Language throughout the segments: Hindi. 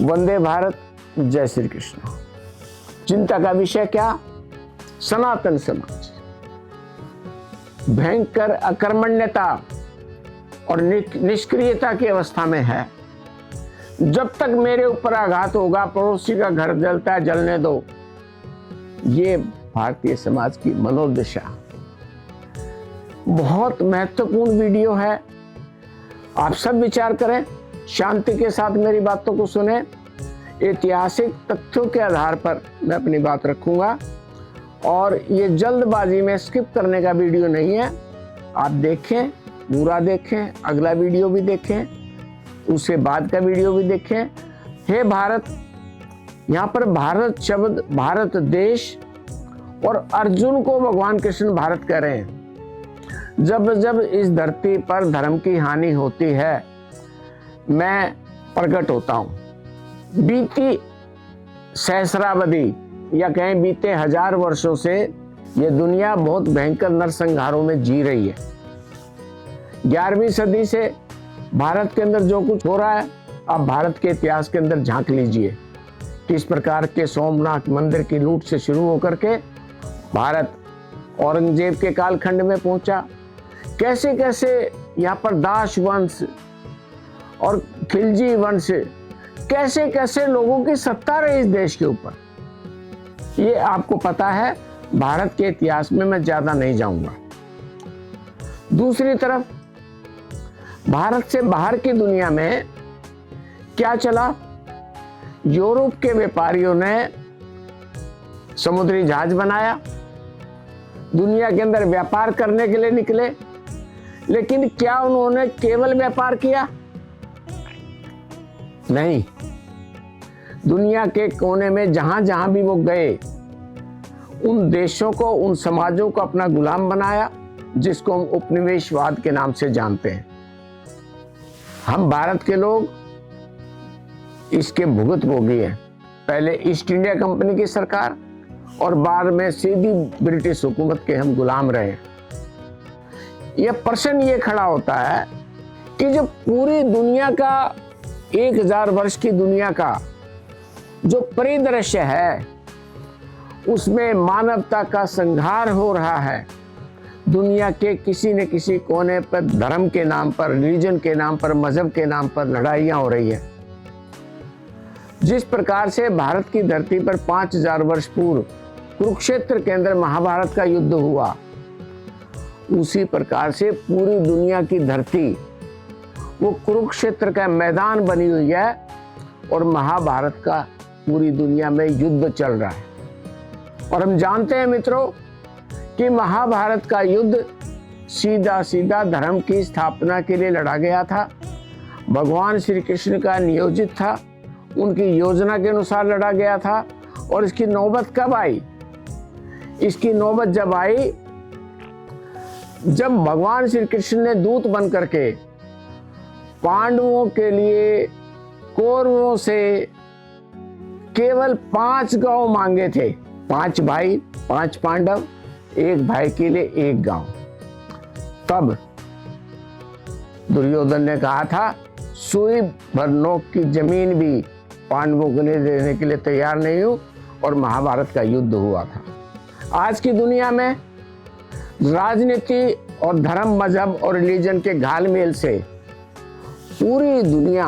वंदे भारत, जय श्री कृष्ण। चिंता का विषय क्या? सनातन समाज भयंकर अकर्मण्यता और निष्क्रियता की अवस्था में है। जब तक मेरे ऊपर आघात होगा, पड़ोसी का घर जलता है जलने दो। ये भारतीय समाज की मनोदशा। बहुत महत्वपूर्ण वीडियो है, आप सब विचार करें, शांति के साथ मेरी बातों को सुने। ऐतिहासिक तथ्यों के आधार पर मैं अपनी बात रखूंगा और ये जल्दबाजी में स्किप करने का वीडियो नहीं है। आप देखें, पूरा देखें, अगला वीडियो भी देखें, उसके बाद का वीडियो भी देखें। हे भारत, यहाँ पर भारत शब्द, भारत देश और अर्जुन को भगवान कृष्ण भारत कह रहे हैं। जब जब इस धरती पर धर्म की हानि होती है, मैं प्रकट होता हूँ। बीती सहस्रावधि या कहें बीते 1000 वर्षों से ये दुनिया बहुत भयंकर नरसंहारों में जी रही है। 11वीं सदी से भारत के अंदर जो कुछ हो रहा है, आप भारत के इतिहास के अंदर झांक लीजिए। किस प्रकार के सोमनाथ मंदिर की लूट से शुरू होकर के भारत औरंगजेब के कालखंड में पहुंचा, कैसे कैसे यहाँ पर दास वंश और खिलजी वंश, कैसे कैसे लोगों की सत्ता रही इस देश के ऊपर, ये आपको पता है। भारत के इतिहास में मैं ज्यादा नहीं जाऊंगा। दूसरी तरफ भारत से बाहर की दुनिया में क्या चला? यूरोप के व्यापारियों ने समुद्री जहाज बनाया, दुनिया के अंदर व्यापार करने के लिए निकले। लेकिन क्या उन्होंने केवल व्यापार किया? नहीं। दुनिया के कोने में जहां जहां भी वो गए, उन देशों को, उन समाजों को अपना गुलाम बनाया, जिसको हम उपनिवेशवाद के नाम से जानते हैं। हम भारत के लोग इसके भुगत भोगी हैं। पहले ईस्ट इंडिया कंपनी की सरकार और बाद में सीधी ब्रिटिश हुकूमत के हम गुलाम रहे। यह प्रश्न ये खड़ा होता है कि जब पूरी दुनिया का 1000 वर्ष की दुनिया का जो परिदृश्य है, उसमें मानवता का संहार हो रहा है, दुनिया के किसी न किसी कोने पर धर्म के नाम पर, रिलीजन के नाम पर, मजहब के नाम पर लड़ाइयां हो रही है। जिस प्रकार से भारत की धरती पर 5000 वर्ष पूर्व कुरुक्षेत्र के अंदर महाभारत का युद्ध हुआ, उसी प्रकार से पूरी दुनिया की धरती वो कुरुक्षेत्र का मैदान बनी हुई है और महाभारत का पूरी दुनिया में युद्ध चल रहा है। और हम जानते हैं मित्रों कि महाभारत का युद्ध सीधा सीधा धर्म की स्थापना के लिए लड़ा गया था। भगवान श्री कृष्ण का नियोजित था, उनकी योजना के अनुसार लड़ा गया था। और इसकी नौबत कब आई? इसकी नौबत जब आई, जब भगवान श्री कृष्ण ने दूत बन करके पांडवों के लिए कौरवों से केवल 5 गांव मांगे थे। 5 भाई, 5 पांडव, 1 भाई के लिए 1 गांव। तब दुर्योधन ने कहा था, सुई भर नोक की जमीन भी पांडवों को नहीं देने के लिए तैयार नहीं हूं, और महाभारत का युद्ध हुआ था। आज की दुनिया में राजनीति और धर्म, मजहब और रिलीजन के घालमेल से पूरी दुनिया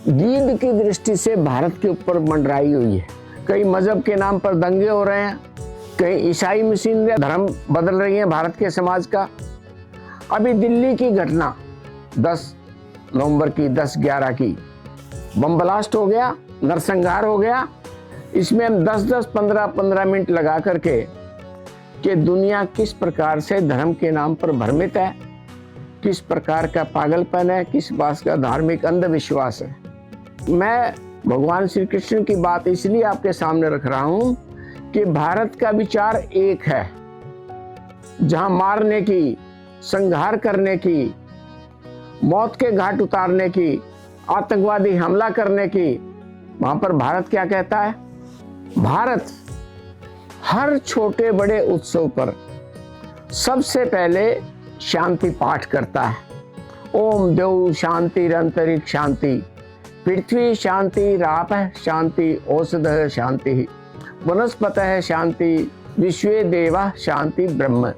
गीध की दृष्टि से भारत के ऊपर मंडराई हुई है। कई मजहब के नाम पर दंगे हो रहे हैं, कई ईसाई मशीनें धर्म बदल रही हैं भारत के समाज का। अभी दिल्ली की घटना 10 नवंबर की 10-11 की बम ब्लास्ट हो गया, नरसंहार हो गया। इसमें हम 10-10, 15-15 मिनट लगा करके कि दुनिया किस प्रकार से धर्म के नाम पर भ्रमित है, किस प्रकार का पागलपन है, किस बात का धार्मिक अंधविश्वास है। मैं भगवान श्री कृष्ण की बात इसलिए आपके सामने रख रहा हूं कि भारत का विचार एक है। जहां मारने की, संहार करने की, मौत के घाट उतारने की, आतंकवादी हमला करने की, वहां पर भारत क्या कहता है? भारत हर छोटे बड़े उत्सव पर सबसे पहले शांति पाठ करता है। ओम देव शांति अंतरिक्ष शांति, पृथ्वी शांति, रापः शांति, औषधः शांति, वनस्पतः शांति, विश्वे देवा शांति, ब्रह्म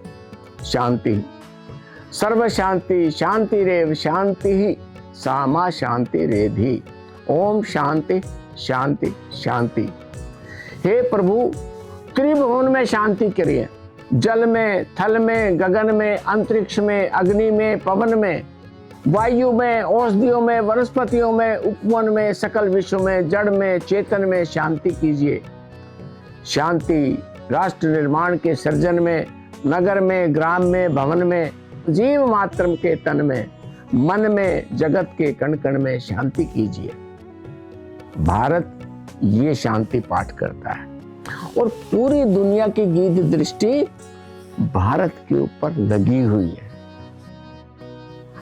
शांति, सर्व शांति शांतिरेव शांति, सामा शांति रेधि। ओम शांति शांति शांति। हे प्रभु, त्रिभुवन में शांति करिए, जल में, थल में, गगन में, अंतरिक्ष में, अग्नि में, पवन में, वायु में, औषधियों में, वनस्पतियों में, उपवन में, सकल विश्व में, जड़ में, चेतन में शांति कीजिए। शांति राष्ट्र निर्माण के सृजन में, नगर में, ग्राम में, भवन में, जीव मात्र के तन में, मन में, जगत के कण कण में शांति कीजिए। भारत ये शांति पाठ करता है और पूरी दुनिया की गीत दृष्टि भारत के ऊपर लगी हुई है।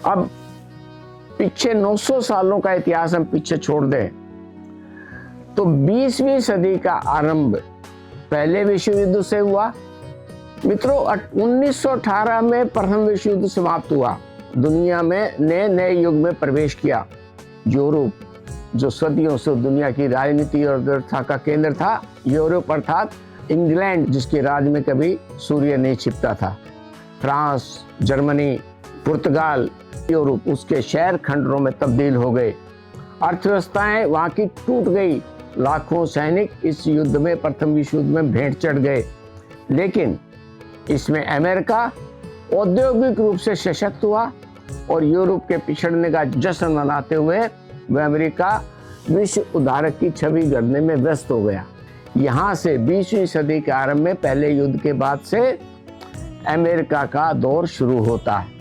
अब पीछे 900 सालों का इतिहास हम पीछे छोड़ दें तो 20वीं सदी का आरंभ पहले विश्व युद्ध से हुआ। मित्रों, 1918 में प्रथम विश्व युद्ध समाप्त हुआ। दुनिया में नए युग में प्रवेश किया। यूरोप, जो सदियों से दुनिया की राजनीति और व्यवस्था का केंद्र था, यूरोप अर्थात इंग्लैंड, जिसके राज में कभी सूर्य नहीं छिपता था, फ्रांस, जर्मनी, पुर्तगाल, यूरोप उसके शहर खंडरों में तब्दील हो गए। अर्थव्यवस्थाएं वहां की टूट गई। लाखों सैनिक इस युद्ध में, प्रथम विश्व युद्ध में भेंट चढ़ गए। लेकिन इसमें अमेरिका औद्योगिक रूप से सशक्त हुआ और यूरोप के पिछड़ने का जश्न मनाते हुए वह अमेरिका विश्व उद्धारक की छवि गढ़ने में व्यस्त हो गया। यहाँ से 20वीं सदी के आरंभ में पहले युद्ध के बाद से अमेरिका का दौर शुरू होता है।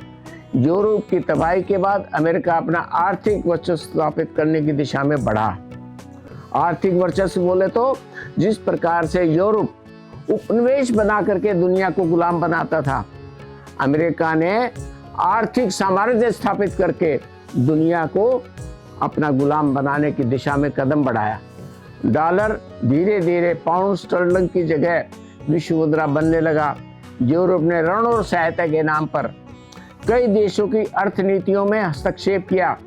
यूरोप की तबाही के बाद अमेरिका अपना आर्थिक वर्चस्व स्थापित करने की दिशा में बढ़ा। आर्थिक वर्चस्व बोले तो जिस प्रकार से यूरोप उपनिवेश बना करके दुनिया को गुलाम बनाता था, अमेरिका ने आर्थिक साम्राज्य स्थापित करके दुनिया को अपना गुलाम बनाने की दिशा में कदम बढ़ाया। डॉलर धीरे धीरे पाउंड स्टर्लिंग की जगह विश्व मुद्रा बनने लगा। यूरोप ने ऋण और सहायता के नाम पर कई देशों की अर्थनीतियों में हस्तक्षेप किया।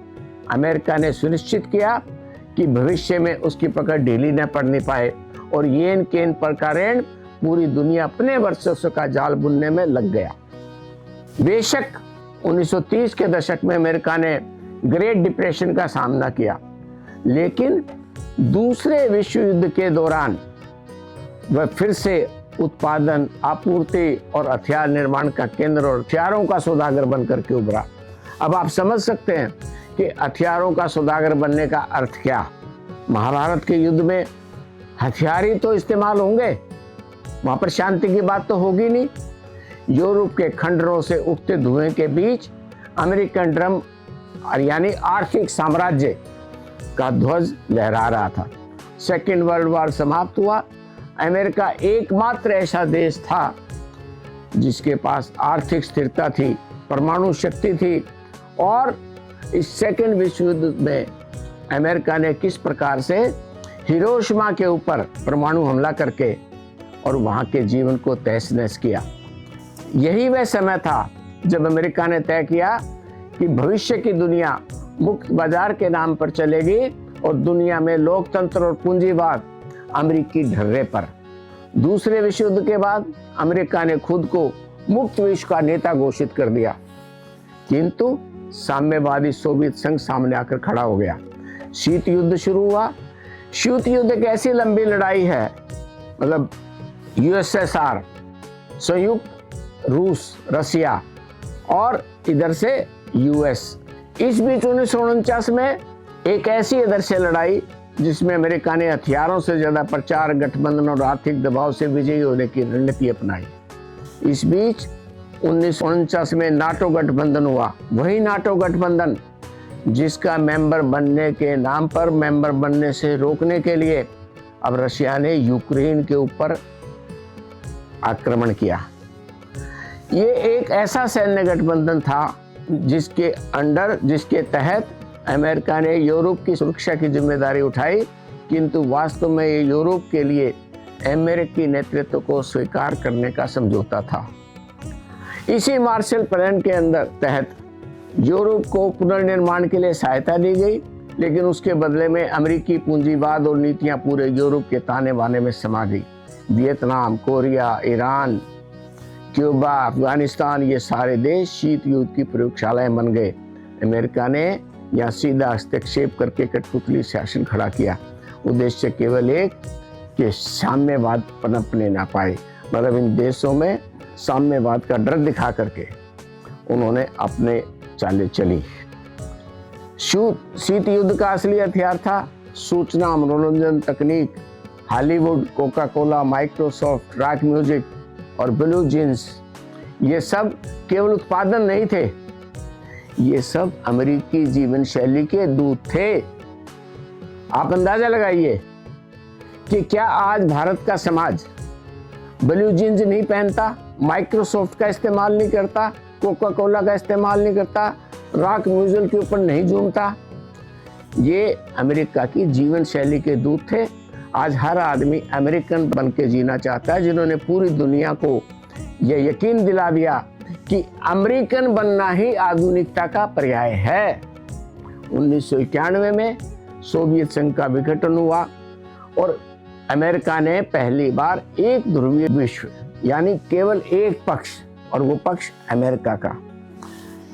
अमेरिका ने सुनिश्चित किया कि भविष्य में उसकी पकड़ ढीली न पड़ने पाए और येन केन पर का ऋण पूरी दुनिया अपने वर्चस्व का जाल बुनने में लग गया। बेशक 1930 के दशक में अमेरिका ने ग्रेट डिप्रेशन का सामना किया, लेकिन दूसरे विश्व युद्ध के दौरान वह फिर से उत्पादन, आपूर्ति और हथियार निर्माण का केंद्र और हथियारों का सौदागर बनकर के उभरा। अब आप समझ सकते हैं कि हथियारों का सौदागर बनने का अर्थ क्या। महाभारत के युद्ध में हथियार ही तो इस्तेमाल होंगे, वहां पर शांति की बात तो होगी नहीं। यूरोप के खंडरों से उठते धुएं के बीच अमेरिकन ड्रम यानी आर्थिक साम्राज्य का ध्वज लहरा रहा था। सेकेंड वर्ल्ड वॉर समाप्त हुआ। अमेरिका एकमात्र ऐसा देश था जिसके पास आर्थिक स्थिरता थी, परमाणु शक्ति थी। और इस सेकेंड विश्व युद्ध में अमेरिका ने किस प्रकार से हिरोशिमा के ऊपर परमाणु हमला करके और वहां के जीवन को तहस नहस किया। यही वह समय था जब अमेरिका ने तय किया कि भविष्य की दुनिया मुक्त बाजार के नाम पर चलेगी और दुनिया में लोकतंत्र और पूंजीवाद अमेरिकी ढर्रे पर। दूसरे विश्व युद्ध के बाद अमेरिका ने खुद को मुक्त विश्व का नेता घोषित कर दिया, किंतु साम्यवादी सोवियत संघ सामने आकर खड़ा हो गया। शीत युद्ध शुरू हुआ। शीत युद्ध एक ऐसी लंबी लड़ाई है, मतलब यूएसएसआर, संयुक्त रूस, रसिया और इधर से यूएस। इस बीच 1949 में एक ऐसी इधर से लड़ाई जिसमें अमेरिका ने हथियारों से ज्यादा प्रचार, गठबंधन और आर्थिक दबाव से विजयी होने की रणनीति अपनाई। इस बीच 1949 में नाटो गठबंधन हुआ। वही नाटो गठबंधन जिसका मेंबर बनने के नाम पर मेंबर बनने से रोकने के लिए अब रशिया ने यूक्रेन के ऊपर आक्रमण किया। ये एक ऐसा सैन्य गठबंधन था जिसके तहत अमेरिका ने यूरोप की सुरक्षा की जिम्मेदारी उठाई, किंतु वास्तव में ये यूरोप के लिए अमेरिकी नेतृत्व को स्वीकार करने का समझौता था। इसी मार्शल प्लान के अंदर तहत यूरोप को पुनर्निर्माण के लिए सहायता दी गई, लेकिन उसके बदले में अमेरिकी पूंजीवाद और नीतियां पूरे यूरोप के ताने बाने में समा गई। Vietnam, Korea, Iran, Cuba, Afghanistan, ये सारे देश शीत युद्ध की प्रयोगशालाएं बन गए। अमेरिका ने यहाँ सीधा हस्तक्षेप करके कठपुतली शासन खड़ा किया। उद्देश्य केवल एक कि साम्यवाद पनपने ना पाए, मतलब इन देशों में साम्यवाद का डर दिखा करके उन्होंने अपने चालें चली। शीत युद्ध का असली हथियार था सूचना, मनोरंजन तकनीक। Hollywood, Coca Cola, Microsoft, rock music और ब्लू जींस, ये सब केवल उत्पादन नहीं थे, ये सब अमेरिकी जीवन शैली के दूत थे। आप अंदाजा लगाइए कि क्या आज भारत का समाज ब्लू जींस नहीं पहनता, माइक्रोसॉफ्ट का इस्तेमाल नहीं करता, कोका कोला का इस्तेमाल नहीं करता, रॉक म्यूजिक के ऊपर नहीं झूमता? ये अमेरिका की जीवन शैली के दूत थे। आज हर आदमी अमेरिकन बन के जीना चाहता है, जिन्होंने पूरी दुनिया को यह यकीन दिला दिया कि अमेरिकन बनना ही आधुनिकता का पर्याय है। 1991 में सोवियत संघ का विघटन हुआ और अमेरिका ने पहली बार एक ध्रुवीय विश्व, यानी केवल एक पक्ष, और वो पक्ष अमेरिका का।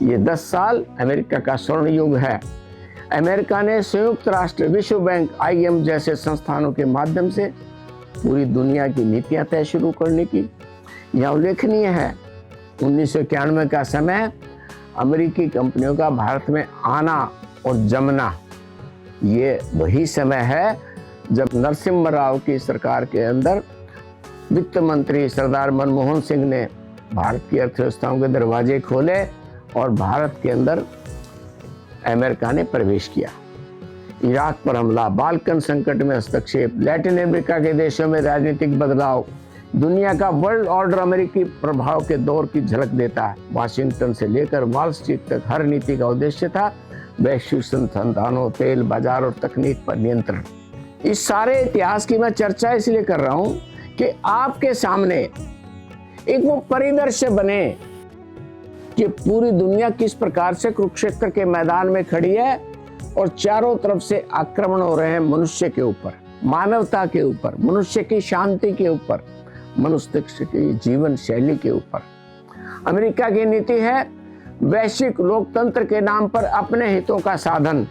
ये 10 साल अमेरिका का स्वर्ण युग है। अमेरिका ने संयुक्त राष्ट्र, विश्व बैंक, IM जैसे संस्थानों के माध्यम से पूरी दुनिया की नीतियां तय शुरू करने की। यह उल्लेखनीय है 1991 का समय अमेरिकी कंपनियों का भारत में आना और जमना, ये वही समय है जब नरसिम्हा राव की सरकार के अंदर वित्त मंत्री सरदार मनमोहन सिंह ने भारत की अर्थव्यवस्थाओं के दरवाजे खोले और भारत के अंदर अमेरिका ने प्रवेश किया। इराक पर हमला, बाल्कन संकट में हस्तक्षेप, लैटिन अमेरिका के देशों में राजनीतिक बदलाव, दुनिया का वर्ल्ड ऑर्डर अमेरिकी प्रभाव के दौर की झलक देता है। वाशिंगटन से लेकर वॉल स्ट्रीट तक हर नीति का उद्देश्य था वैश्विक संसाधनों, तेल बाजार और तकनीक पर नियंत्रण। इस सारे इतिहास की मैं चर्चा इसलिए कर रहा हूं कि आपके सामने एक वो परिदृश्य बने कि पूरी दुनिया किस प्रकार से कुरुक्षेत्र के मैदान में खड़ी है और चारों तरफ से आक्रमण हो रहे हैं मनुष्य के ऊपर, मानवता के ऊपर, मनुष्य की शांति के ऊपर, मनुष्य की जीवन शैली के ऊपर। अमेरिका की नीति है वैश्विक लोकतंत्र के नाम पर अपने हितों का साधन।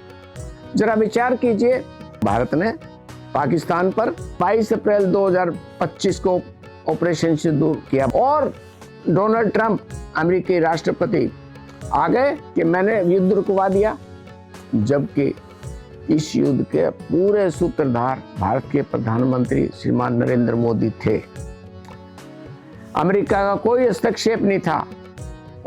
जरा विचार कीजिए, भारत ने पाकिस्तान पर 22 अप्रैल 2025 को ऑपरेशन सिंदूर किया और डोनाल्ड ट्रंप अमेरिकी राष्ट्रपति आ गए कि मैंने युद्ध रुकवा दिया, जबकि इस युद्ध के पूरे सूत्रधार भारत के प्रधानमंत्री श्रीमान नरेंद्र मोदी थे। अमेरिका का कोई हस्तक्षेप नहीं था।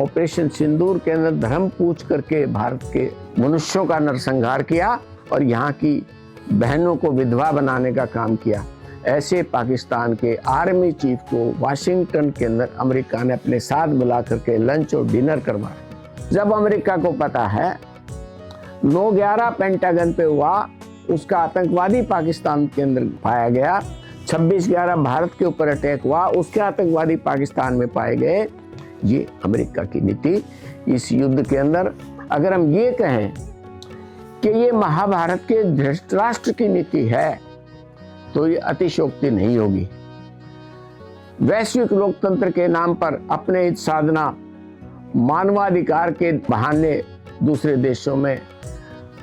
ऑपरेशन सिंदूर के अंदर धर्म पूछ करके भारत के मनुष्यों का नरसंहार किया और यहाँ की बहनों को विधवा बनाने का काम किया। ऐसे पाकिस्तान के आर्मी चीफ को वाशिंगटन के अंदर अमेरिका ने अपने साथ बुला करके लंच और डिनर करवाया। जब अमेरिका को पता है 9/11 पेंटागन पे हुआ, उसका आतंकवादी पाकिस्तान के अंदर पाया गया, 26/11 भारत के ऊपर अटैक हुआ, उसके आतंकवादी पाकिस्तान में पाए गए। ये अमेरिका की नीति इस युद्ध के अंदर, अगर हम ये कहें कि ये महाभारत के धृतराष्ट्र की नीति है तो ये अतिशयोक्ति नहीं होगी। वैश्विक लोकतंत्र के नाम पर अपने हित साधना, मानवाधिकार के बहाने दूसरे देशों में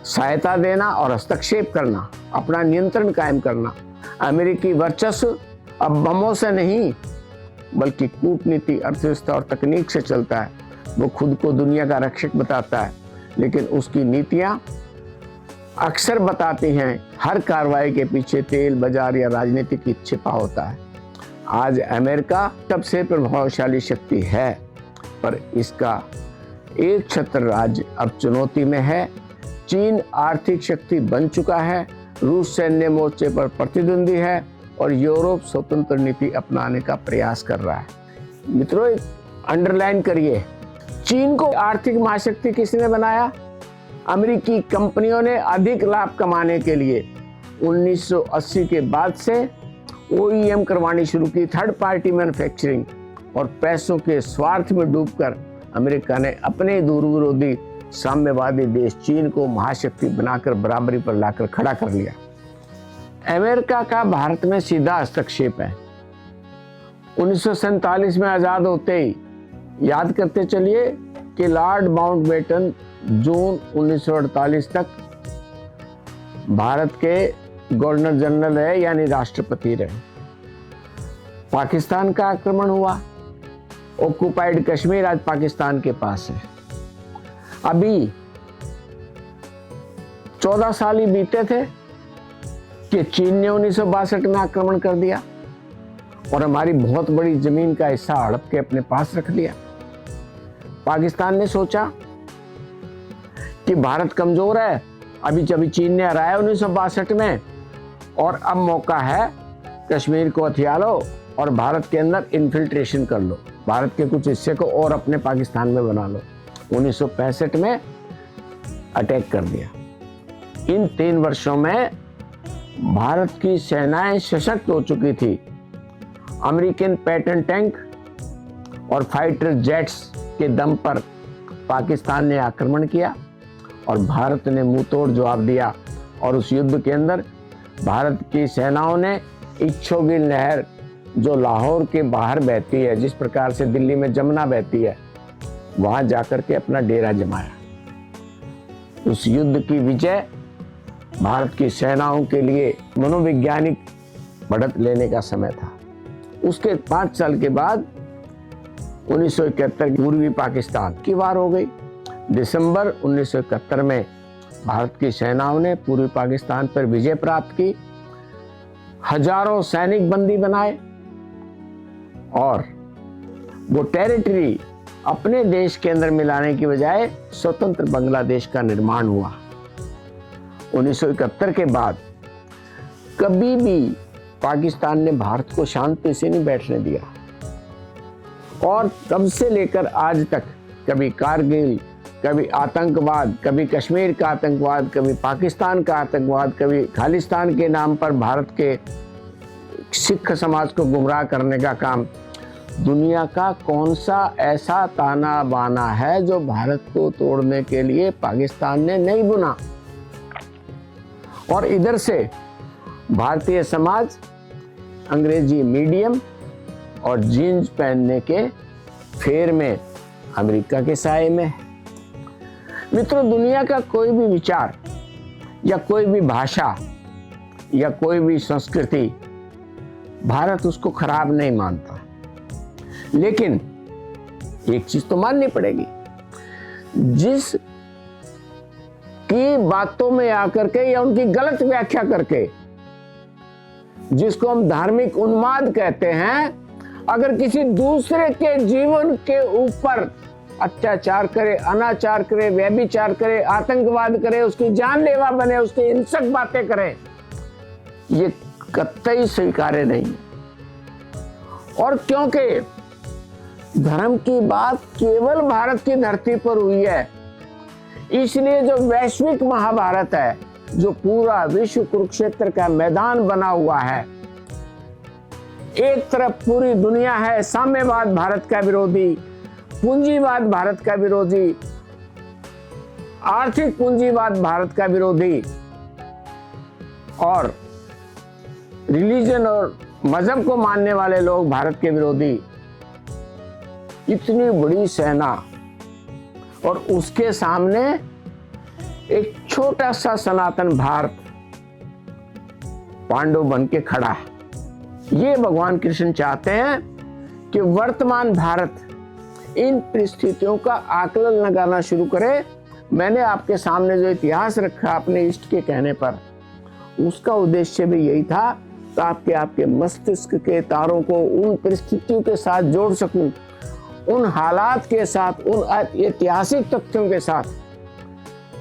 सहायता देना और हस्तक्षेप करना, अपना नियंत्रण कायम करना। अमेरिकी वर्चस्व अब बमों से नहीं बल्कि कूटनीति, अर्थव्यवस्था और तकनीक से चलता है। वो खुद को दुनिया का रक्षक बताता है, लेकिन उसकी नीतियां अक्सर बताती हैं हर कार्रवाई के पीछे तेल बाजार या राजनीति की छिपा होता है। आज अमेरिका सबसे प्रभावशाली शक्ति है, पर इसका एक छत्र राज्य अब चुनौती में है। चीन आर्थिक शक्ति बन चुका है, रूस सैन्य मोर्चे पर प्रतिद्वंदी है और यूरोप स्वतंत्र नीति अपनाने का प्रयास कर रहा है। मित्रों, अंडरलाइन करिए, चीन को आर्थिक महाशक्ति किसने बनाया? अमेरिकी कंपनियों ने अधिक लाभ कमाने के लिए 1980 के बाद से OEM करवानी शुरू की, थर्ड पार्टी मैन्युफैक्चरिंग, और पैसों के स्वार्थ में डूबकर अमेरिका ने अपने दूर विरोधी साम्यवादी देश चीन को महाशक्ति बनाकर बराबरी पर लाकर खड़ा कर लिया। अमेरिका का भारत में सीधा हस्तक्षेप है। 1947 में आजाद होते ही याद करते चलिए कि लॉर्ड माउंटबेटन जून 1948 तक भारत के गवर्नर जनरल है, यानी राष्ट्रपति रहे। पाकिस्तान का आक्रमण हुआ, ऑक्युपाइड कश्मीर आज पाकिस्तान के पास है। अभी 14 साल ही बीते थे कि चीन ने 1962 में आक्रमण कर दिया और हमारी बहुत बड़ी जमीन का हिस्सा हड़प के अपने पास रख लिया। पाकिस्तान ने सोचा कि भारत कमजोर है, अभी चीन ने हराया 1962 में, और अब मौका है कश्मीर को हथिया लो और भारत के अंदर इन्फिल्ट्रेशन कर लो, भारत के कुछ हिस्से को और अपने पाकिस्तान में बना लो। 1965 में अटैक कर दिया। इन 3 वर्षों में भारत की सेनाएं सशक्त हो चुकी थी। अमेरिकन पैटर्न टैंक और फाइटर जेट्स के दम पर पाकिस्तान ने आक्रमण किया और भारत ने मुंहतोड़ जवाब दिया। और उस युद्ध के अंदर भारत की सेनाओं ने इच्छोगिल नहर जो लाहौर के बाहर बहती है, जिस प्रकार से दिल्ली में जमुना बहती है, वहां जाकर के अपना डेरा जमाया। उस युद्ध की विजय भारत की सेनाओं के लिए मनोवैज्ञानिक बढ़त लेने का समय था। उसके 5 साल के बाद 1971 पूर्वी पाकिस्तान की वार हो गई। दिसंबर 1971 में भारत की सेनाओं ने पूर्वी पाकिस्तान पर विजय प्राप्त की, हजारों सैनिक बंदी बनाए और वो टेरिटरी अपने देश के अंदर मिलाने की बजाय स्वतंत्र बांग्लादेश का निर्माण हुआ। 1971 के बाद कभी भी पाकिस्तान ने भारत को शांति से नहीं बैठने दिया और तब से लेकर आज तक कभी कारगिल, कभी आतंकवाद, कभी कश्मीर का आतंकवाद, कभी पाकिस्तान का आतंकवाद, कभी खालिस्तान के नाम पर भारत के सिख समाज को गुमराह करने का काम। दुनिया का कौन सा ऐसा ताना बाना है जो भारत को तोड़ने के लिए पाकिस्तान ने नहीं बुना। और इधर से भारतीय समाज अंग्रेजी मीडियम और जीन्स पहनने के फेर में अमेरिका के साए में है। मित्रों, दुनिया का कोई भी विचार या कोई भी भाषा या कोई भी संस्कृति भारत उसको खराब नहीं मानता, लेकिन एक चीज तो माननी पड़ेगी, जिस की बातों में आकर के या उनकी गलत व्याख्या करके, जिसको हम धार्मिक उन्माद कहते हैं, अगर किसी दूसरे के जीवन के ऊपर अत्याचार करे, अनाचार करे, व्यभिचार करे, आतंकवाद करे, उसकी जानलेवा बने, उसकी हिंसक बातें करे, ये कतई स्वीकार्य नहीं। और क्योंकि धर्म की बात केवल भारत की धरती पर हुई है, इसलिए जो वैश्विक महाभारत है, जो पूरा विश्व कुरुक्षेत्र का मैदान बना हुआ है, एक तरफ पूरी दुनिया है साम्यवाद भारत का विरोधी, पूंजीवाद भारत का विरोधी, आर्थिक पूंजीवाद भारत का विरोधी, और रिलीजन और मजहब को मानने वाले लोग भारत के विरोधी। इतनी बड़ी सेना और उसके सामने एक छोटा सा सनातन भारत पांडव बन के खड़ा है। ये भगवान कृष्ण चाहते हैं कि वर्तमान भारत इन परिस्थितियों का आकलन लगाना शुरू करे। मैंने आपके सामने जो इतिहास रखा अपने इष्ट के कहने पर, उसका उद्देश्य भी यही था ताकि आपके मस्तिष्क के तारों को उन परिस्थितियों के साथ जोड़ सकूं, उन हालात के साथ, उन ऐतिहासिक तथ्यों के साथ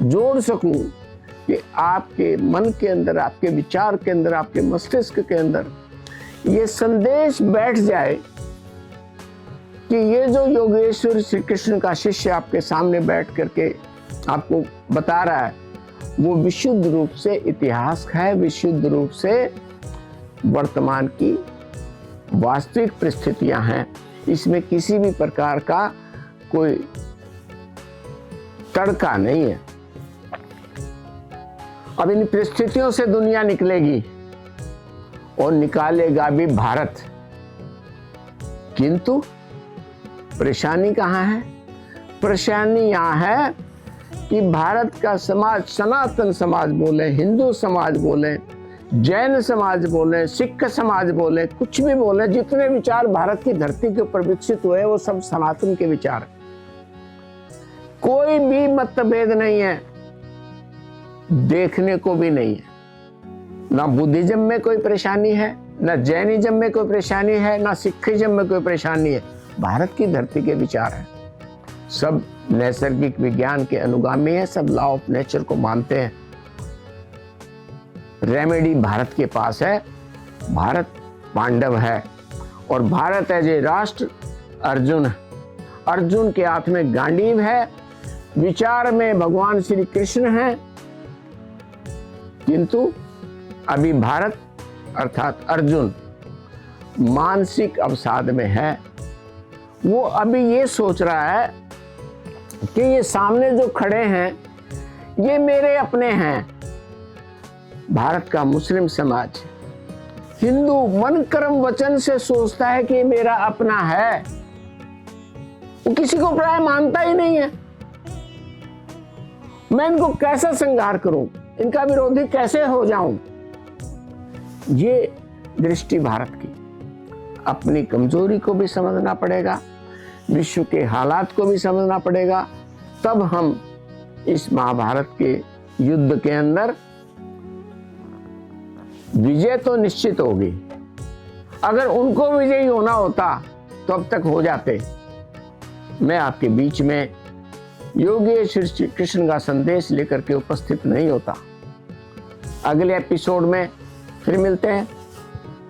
जोड़ सकूं कि आपके मन के अंदर, आपके विचार के अंदर, आपके मस्तिष्क के अंदर ये संदेश बैठ जाए कि ये जो योगेश्वर श्री कृष्ण का शिष्य आपके सामने बैठ करके आपको बता रहा है, वो विशुद्ध रूप से इतिहास है, विशुद्ध रूप से वर्तमान की वास्तविक परिस्थितियां हैं। इसमें किसी भी प्रकार का कोई तड़का नहीं है। अब इन परिस्थितियों से दुनिया निकलेगी और निकालेगा भी भारत। किंतु परेशानी कहाँ है? परेशानी यहाँ है कि भारत का समाज, सनातन समाज बोले, हिंदू समाज बोले, जैन समाज बोले, सिख समाज बोले, कुछ भी बोले, जितने विचार भारत की धरती के ऊपर विकसित हुए वो सब सनातन के विचार। कोई भी मतभेद नहीं है, देखने को भी नहीं है। ना बुद्धिज्म में कोई परेशानी है, ना जैनिज्म में कोई परेशानी है, ना सिखिज्म में कोई परेशानी है। भारत की धरती के विचार है। सब नैसर्गिक विज्ञान के अनुगामी है, सब लॉ ऑफ नेचर को मानते हैं। रेमेडी भारत के पास है। भारत पांडव है और भारत एज ए राष्ट्र अर्जुन है। अर्जुन के हाथ में गांडीव है, विचार में भगवान श्री कृष्ण है। किंतु अभी भारत अर्थात अर्जुन मानसिक अवसाद में है। वो अभी ये सोच रहा है कि ये सामने जो खड़े हैं ये मेरे अपने हैं। भारत का मुस्लिम समाज, हिंदू मन कर्म वचन से सोचता है कि ये मेरा अपना है। वो किसी को प्राय मानता ही नहीं है। मैं इनको कैसा संहार करूं, इनका विरोधी कैसे हो जाऊं? ये दृष्टि भारत की। अपनी कमजोरी को भी समझना पड़ेगा, विश्व के हालात को भी समझना पड़ेगा, तब हम इस महाभारत के युद्ध के अंदर विजय तो निश्चित होगी। अगर उनको विजयी होना होता तो अब तक हो जाते। मैं आपके बीच में योगी श्री कृष्ण का संदेश लेकर के उपस्थित नहीं होता। अगले एपिसोड में फिर मिलते हैं।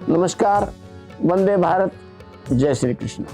नमस्कार, वंदे भारत, जय श्री कृष्ण।